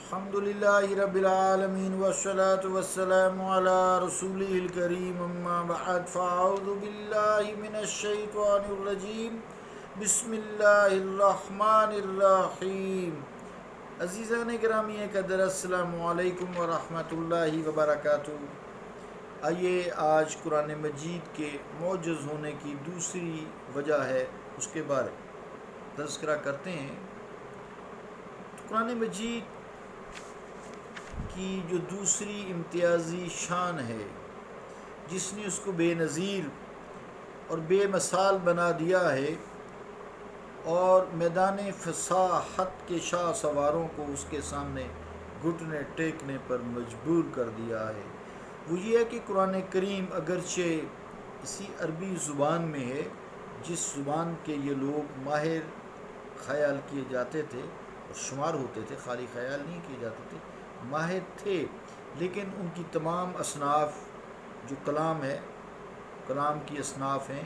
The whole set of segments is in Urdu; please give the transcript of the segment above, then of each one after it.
الحمد لله رب العالمين والصلاة والسلام على رسوله الكريم اما بعد فاعوذ بالله من الشيطان الرجيم بسم الله الرحمن الرحیم۔ عزیزان گرامی قدر، السلام علیکم ورحمۃ اللہ وبرکاتہ۔ آئیے آج قرآن مجید کے معجز ہونے کی دوسری وجہ ہے اس کے بارے تذکرہ کرتے ہیں۔ قرآن مجید کی جو دوسری امتیازی شان ہے جس نے اس کو بے نظیر اور بے مثال بنا دیا ہے اور میدان فصاحت کے شاہ سواروں کو اس کے سامنے گھٹنے ٹیکنے پر مجبور کر دیا ہے، وہ یہ ہے کہ قرآن کریم اگرچہ اسی عربی زبان میں ہے جس زبان کے یہ لوگ ماہر خیال کیے جاتے تھے اور شمار ہوتے تھے، خالی خیال نہیں کیے جاتے تھے، ماہر تھے، لیکن ان کی تمام اصناف جو کلام ہے، کلام کی اصناف ہیں،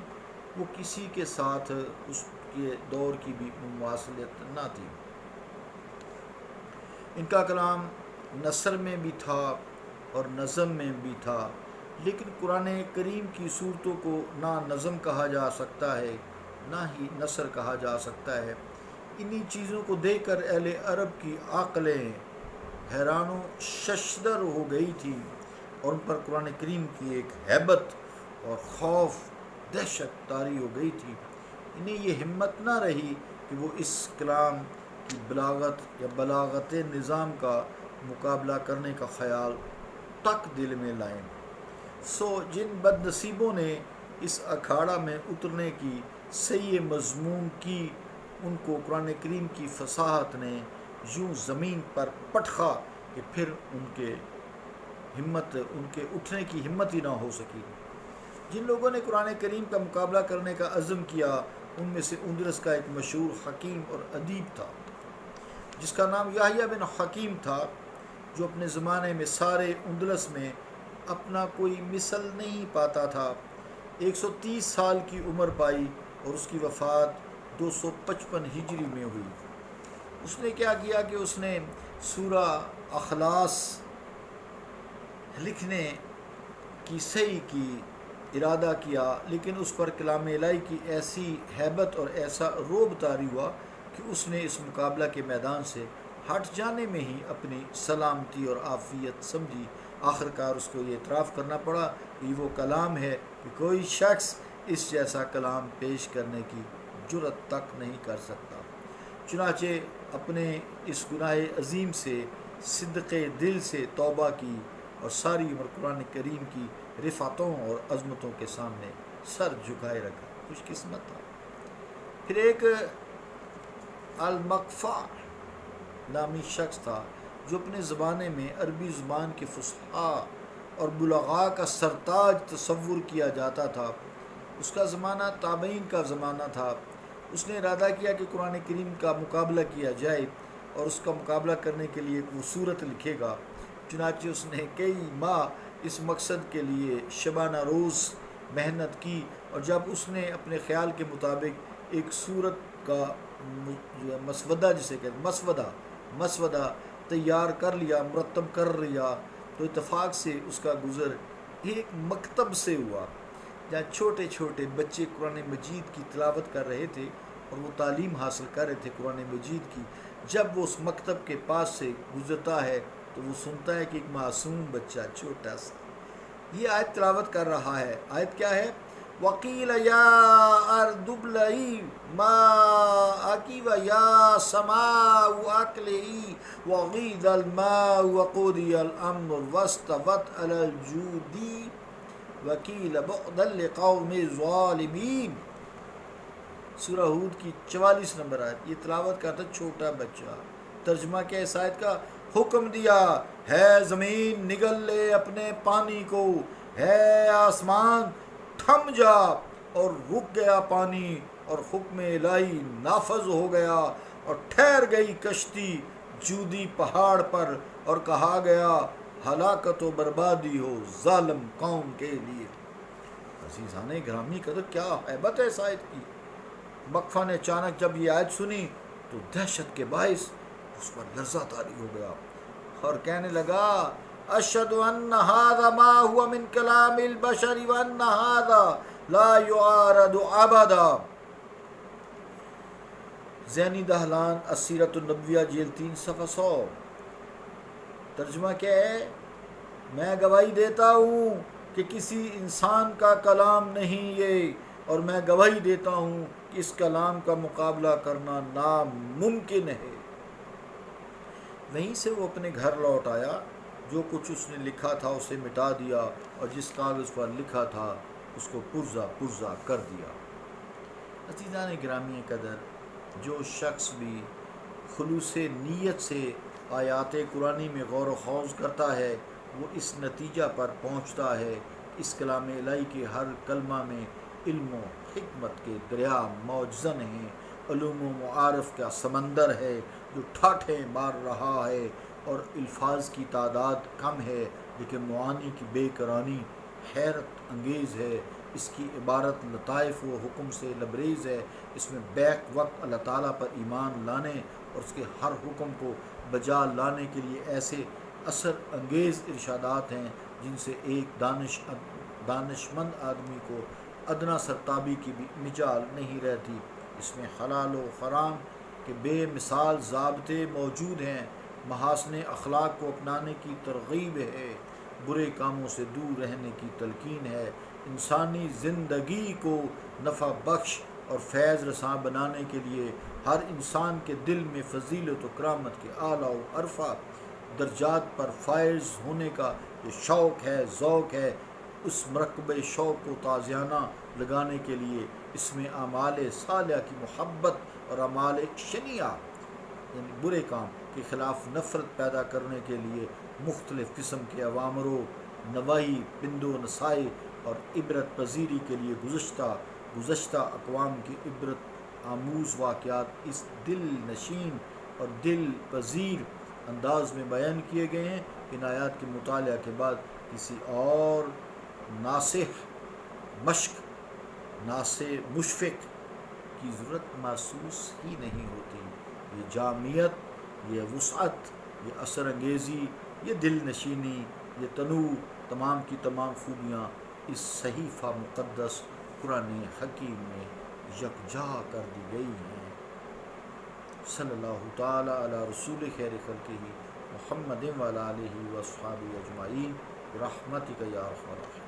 وہ کسی کے ساتھ اس کے دور کی بھی مماثلت نہ تھی۔ ان کا کلام نثر میں بھی تھا اور نظم میں بھی تھا، لیکن قرآن کریم کی صورتوں کو نہ نظم کہا جا سکتا ہے نہ ہی نثر کہا جا سکتا ہے۔ انہی چیزوں کو دیکھ کر اہل عرب کی عقلیں حیران و ششدر ہو گئی تھی اور ان پر قرآن کریم کی ایک ہیبت اور خوف دہشت طاری ہو گئی تھی۔ انہیں یہ ہمت نہ رہی کہ وہ اس کلام کی بلاغت یا بلاغت نظام کا مقابلہ کرنے کا خیال تک دل میں لائیں۔ سو جن بد نصیبوں نے اس اکھاڑا میں اترنے کی صحیح مضمون کی، ان کو قرآن کریم کی فصاحت نے یوں زمین پر پٹخا کہ پھر ان کے اٹھنے کی ہمت ہی نہ ہو سکی۔ جن لوگوں نے قرآن کریم کا مقابلہ کرنے کا عزم کیا، ان میں سے اندلس کا ایک مشہور حکیم اور ادیب تھا جس کا نام یحییٰ بن حکیم تھا، جو اپنے زمانے میں سارے اندلس میں اپنا کوئی مثل نہیں پاتا تھا۔ 130 سال کی عمر پائی اور اس کی وفات 255 ہجری میں ہوئی۔ اس نے کیا کیا کہ اس نے سورہ اخلاص لکھنے کی صحیح کی ارادہ کیا، لیکن اس پر کلام الہی کی ایسی ہیبت اور ایسا رعب طاری ہوا کہ اس نے اس مقابلہ کے میدان سے ہٹ جانے میں ہی اپنی سلامتی اور عافیت سمجھی۔ آخرکار اس کو یہ اعتراف کرنا پڑا کہ وہ کلام ہے کہ کوئی شخص اس جیسا کلام پیش کرنے کی جرأت تک نہیں کر سکتا۔ چنانچہ اپنے اس گناہ عظیم سے صدق دل سے توبہ کی اور ساری عمر قرآن کریم کی رفعتوں اور عظمتوں کے سامنے سر جھکائے رکھا۔ خوش قسمت تھا۔ پھر ایک المقفع نامی شخص تھا جو اپنے زمانے میں عربی زبان کے فصحاء اور بلغاء کا سرتاج تصور کیا جاتا تھا۔ اس کا زمانہ تابعین کا زمانہ تھا۔ اس نے ارادہ کیا کہ قرآن کریم کا مقابلہ کیا جائے اور اس کا مقابلہ کرنے کے لیے وہ صورت لکھے گا۔ چنانچہ اس نے کئی ماہ اس مقصد کے لیے شبانہ روز محنت کی، اور جب اس نے اپنے خیال کے مطابق ایک صورت کا مسودہ جسے کہتے مسودہ تیار کر لیا، مرتب کر لیا، تو اتفاق سے اس کا گزر ایک مکتب سے ہوا جہاں چھوٹے چھوٹے بچے قرآن مجید کی تلاوت کر رہے تھے اور وہ تعلیم حاصل کر رہے تھے قرآن مجید کی۔ جب وہ اس مکتب کے پاس سے گزرتا ہے تو وہ سنتا ہے کہ ایک معصوم بچہ چھوٹا سا یہ آیت تلاوت کر رہا ہے۔ آیت کیا ہے؟ وَقِيلَ يَا أَرْضُ ابْلَعِي مَاءَكِ وَيَا سَمَاءُ أَقْلِعِي وَغِيضَ الْمَاءُ وَقُضِيَ الْأَمْرُ وَاسْتَوَتْ عَلَى الْجُودِي وَقِيلَ بُعْدًا لِقَوْمِ الظَّالِمِينَ۔ سورہ ہود کی 44 نمبر آیت۔ یہ تلاوت کرتا چھوٹا بچہ۔ ترجمہ کیا اس آیت کا؟ حکم دیا ہے زمین نگل لے اپنے پانی کو، ہے آسمان تھم جا، اور رک گیا پانی، اور حکم الہی نافذ ہو گیا، اور ٹھہر گئی کشتی جودی پہاڑ پر، اور کہا گیا ہلاکت و بربادی ہو ظالم قوم کے لیے۔ عزیزان گرامی قدر، کیا ہیبت ہے اس آیت کی۔ مقفع نے اچانک جب یہ آیت سنی تو دہشت کے باعث اس پر لرزہ طاری ہو گیا۔ اور کہنے لگا اشہد ان ھذا ما هو من کلام البشر وان ھذا لا يعارض ابدا۔ زینی دہلان السیرۃ النبویہ جلد 3 صفحہ 100۔ ترجمہ کیا ہے؟ میں گواہی دیتا ہوں کہ کسی انسان کا کلام نہیں یہ، اور میں گواہی دیتا ہوں کہ اس کلام کا مقابلہ کرنا ناممکن ہے۔ وہیں سے وہ اپنے گھر لوٹ آیا، جو کچھ اس نے لکھا تھا اسے مٹا دیا، اور جس کاغذ پر لکھا تھا اس کو پرزہ پرزہ کر دیا۔ عزیزان گرامی قدر، جو شخص بھی خلوص نیت سے آیات قرآنی میں غور و خوض کرتا ہے، وہ اس نتیجہ پر پہنچتا ہے کہ اس کلام الہی کے ہر کلمہ میں علم و حکمت کے دریا موجزن ہیں، علوم و معارف کا سمندر ہے جو ٹھاٹھیں مار رہا ہے، اور الفاظ کی تعداد کم ہے لیکن معانی کی بے کرانی حیرت انگیز ہے۔ اس کی عبارت لطائف و حکم سے لبریز ہے۔ اس میں بیک وقت اللہ تعالیٰ پر ایمان لانے اور اس کے ہر حکم کو بجا لانے کے لیے ایسے اثر انگیز ارشادات ہیں جن سے ایک دانشمند آدمی کو ادنا سرتابی کی بھی مجال نہیں رہتی۔ اس میں حلال و حرام کے بے مثال ضابطے موجود ہیں، محاسن اخلاق کو اپنانے کی ترغیب ہے، برے کاموں سے دور رہنے کی تلقین ہے، انسانی زندگی کو نفع بخش اور فیض رساں بنانے کے لیے ہر انسان کے دل میں فضیلت و کرامت کے اعلیٰ و عرفہ درجات پر فائز ہونے کا جو شوق ہے، ذوق ہے، اس مرکب شوق کو تازیانہ لگانے کے لیے اس میں اعمال صالحہ کی محبت اور اعمال شنیعہ یعنی برے کام کے خلاف نفرت پیدا کرنے کے لیے مختلف قسم کے اوامر و نواہی، پند و نصائح اور عبرت پذیری کے لیے گزشتہ اقوام کی عبرت آموز واقعات اس دل نشین اور دل پذیر انداز میں بیان کیے گئے ہیں۔ ان آیات کے مطالعہ کے بعد کسی اور ناصح مشفق کی ضرورت محسوس ہی نہیں ہوتی۔ یہ جامعیت، یہ وسعت، یہ اثر انگیزی، یہ دل نشینی، یہ تنوع، تمام کی تمام خوبیاں اس صحیفہ مقدس قرآن حکیم میں یکجا کر دی گئی ہیں۔ صلی اللہ تعالی علی رسول خیر خلقہ محمد وعلی آلہ واصحابہ اجمعین برحمتک یا ارحم الراحمین۔